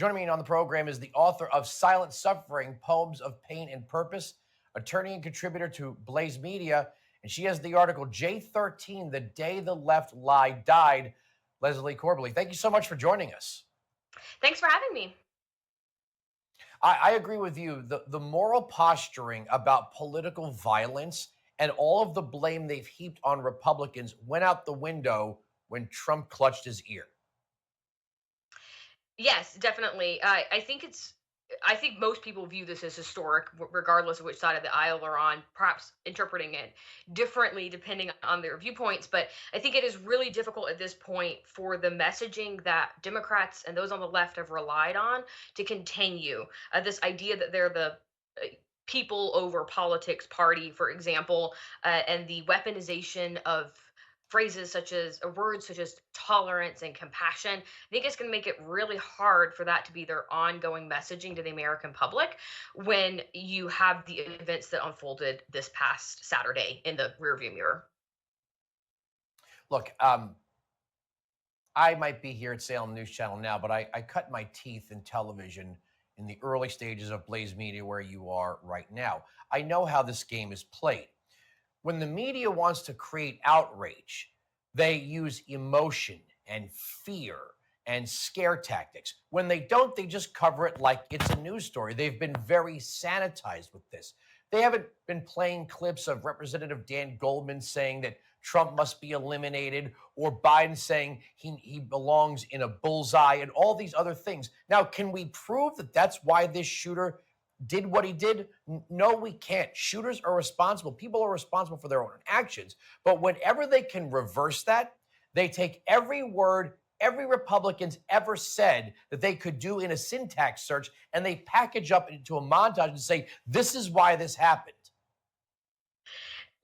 Joining me on the program is the author of Silent Suffering, Poems of Pain and Purpose, attorney and contributor to Blaze Media, and she has the article J13, The Day the Left Lie Died. Leslie Corbally, thank you so much for joining us. Thanks for having me. I agree with you. The moral posturing about political violence and all of the blame they've heaped on Republicans went out the window when Trump clutched his ear. Yes, definitely. I think most people view this as historic, regardless of which side of the aisle they're on, perhaps interpreting it differently depending on their viewpoints. But I think it is really difficult at this point for the messaging that Democrats and those on the left have relied on to continue. This idea that they're the people over politics party, for example, and the weaponization of phrases such as words such as tolerance and compassion. I think it's going to make it really hard for that to be their ongoing messaging to the American public when you have the events that unfolded this past Saturday in the rearview mirror. Look, I might be here at Salem News Channel now, but I cut my teeth in television in the early stages of Blaze Media, where you are right now. I know how this game is played. When the media wants to create outrage, they use emotion and fear and scare tactics. When they don't, they just cover it like it's a news story. They've been very sanitized with this. They haven't been playing clips of Representative Dan Goldman saying that Trump must be eliminated, or Biden saying he belongs in a bullseye, and all these other things. Now, can we prove that that's why this shooter did what he did? No, we can't. Shooters are responsible. People are responsible for their own actions. But whenever they can reverse that, they take every word every Republican's ever said that they could do in a syntax search, and they package up into a montage and say, this is why this happened.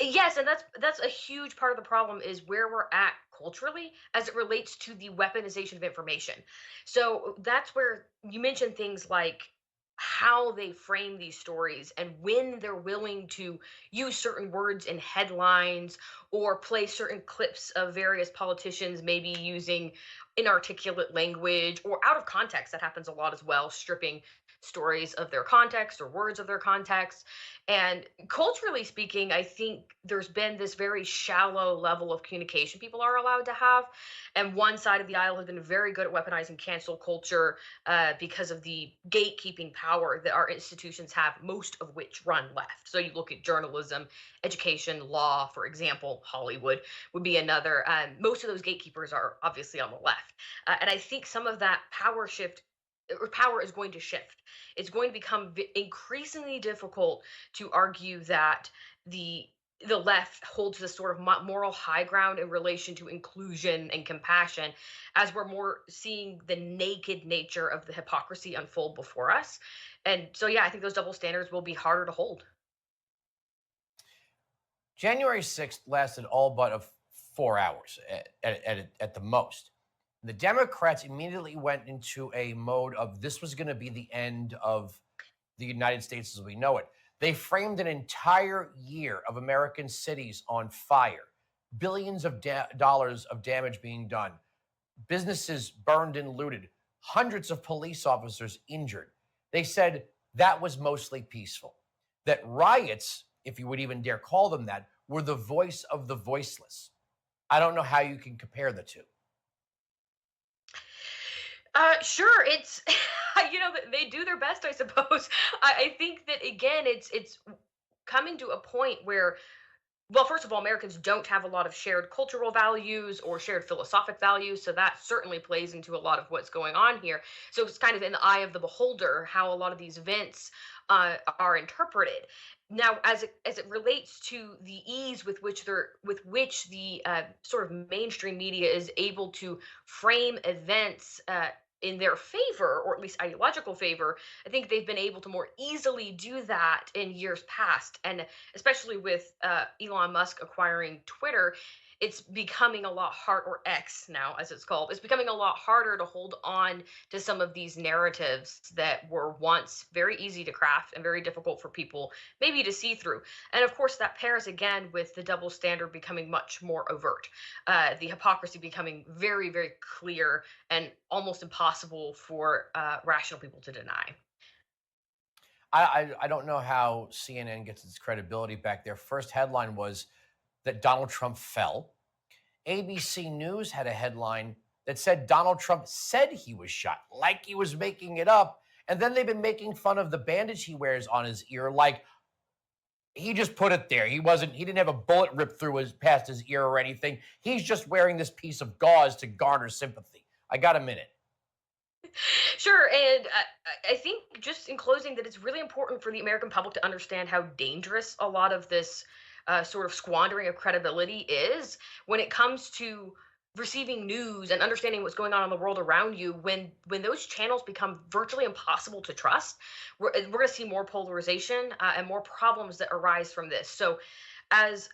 Yes, and that's a huge part of the problem is where we're at culturally as it relates to the weaponization of information. So that's where you mentioned things like how they frame these stories and when they're willing to use certain words in headlines or play certain clips of various politicians maybe using inarticulate language or out of context. That happens a lot as well, stripping stories of their context or words of their context. And culturally speaking, I think there's been this very shallow level of communication people are allowed to have. And one side of the aisle has been very good at weaponizing cancel culture because of the gatekeeping power that our institutions have, most of which run left. So you look at journalism, education, law, for example, Hollywood would be another. Most of those gatekeepers are obviously on the left. And I think some of that power is going to shift. It's going to become increasingly difficult to argue that the left holds this sort of moral high ground in relation to inclusion and compassion as we're more seeing the naked nature of the hypocrisy unfold before us. And so yeah, I think those double standards will be harder to hold. January 6th lasted all but 4 hours at the most. The Democrats immediately went into a mode of this was going to be the end of the United States as we know it. They framed an entire year of American cities on fire, billions of dollars of damage being done, businesses burned and looted, hundreds of police officers injured. They said that was mostly peaceful, that riots, if you would even dare call them that, were the voice of the voiceless. I don't know how you can compare the two. Sure. It's they do their best, I suppose. I think that again, it's coming to a point where, well, first of all, Americans don't have a lot of shared cultural values or shared philosophic values, so that certainly plays into a lot of what's going on here. So it's kind of in the eye of the beholder how a lot of these events are interpreted. Now, as it relates to the ease with which the sort of mainstream media is able to frame events. In their favor, or at least ideological favor, I think they've been able to more easily do that in years past. And especially with Elon Musk acquiring Twitter, it's becoming a lot hard, or X now as it's called, it's becoming a lot harder to hold on to some of these narratives that were once very easy to craft and very difficult for people maybe to see through. And of course, that pairs again with the double standard becoming much more overt, the hypocrisy becoming very, very clear and almost impossible for rational people to deny. I don't know how CNN gets its credibility back. Their first headline was that Donald Trump fell. ABC News had a headline that said Donald Trump said he was shot, like he was making it up. And then they've been making fun of the bandage he wears on his ear, like he just put it there. He didn't have a bullet ripped through his past his ear or anything. He's just wearing this piece of gauze to garner sympathy. I got a minute. Sure, and I think just in closing that it's really important for the American public to understand how dangerous a lot of this sort of squandering of credibility is when it comes to receiving news and understanding what's going on in the world around you. When those channels become virtually impossible to trust, we're going to see more polarization and more problems that arise from this. So, as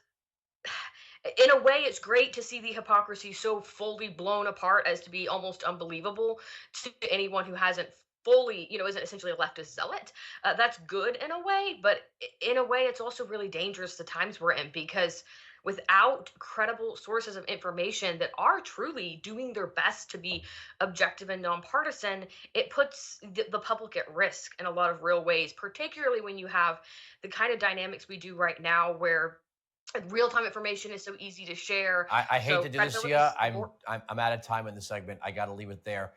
in a way, it's great to see the hypocrisy so fully blown apart as to be almost unbelievable to anyone who hasn't fully, isn't essentially a leftist zealot. That's good in a way, but in a way, it's also really dangerous the times we're in, because without credible sources of information that are truly doing their best to be objective and nonpartisan, it puts the public at risk in a lot of real ways, particularly when you have the kind of dynamics we do right now where real-time information is so easy to share. I hate So to do this to credibility you. is I'm more. I'm I'm out of time in the segment. I got to leave it there.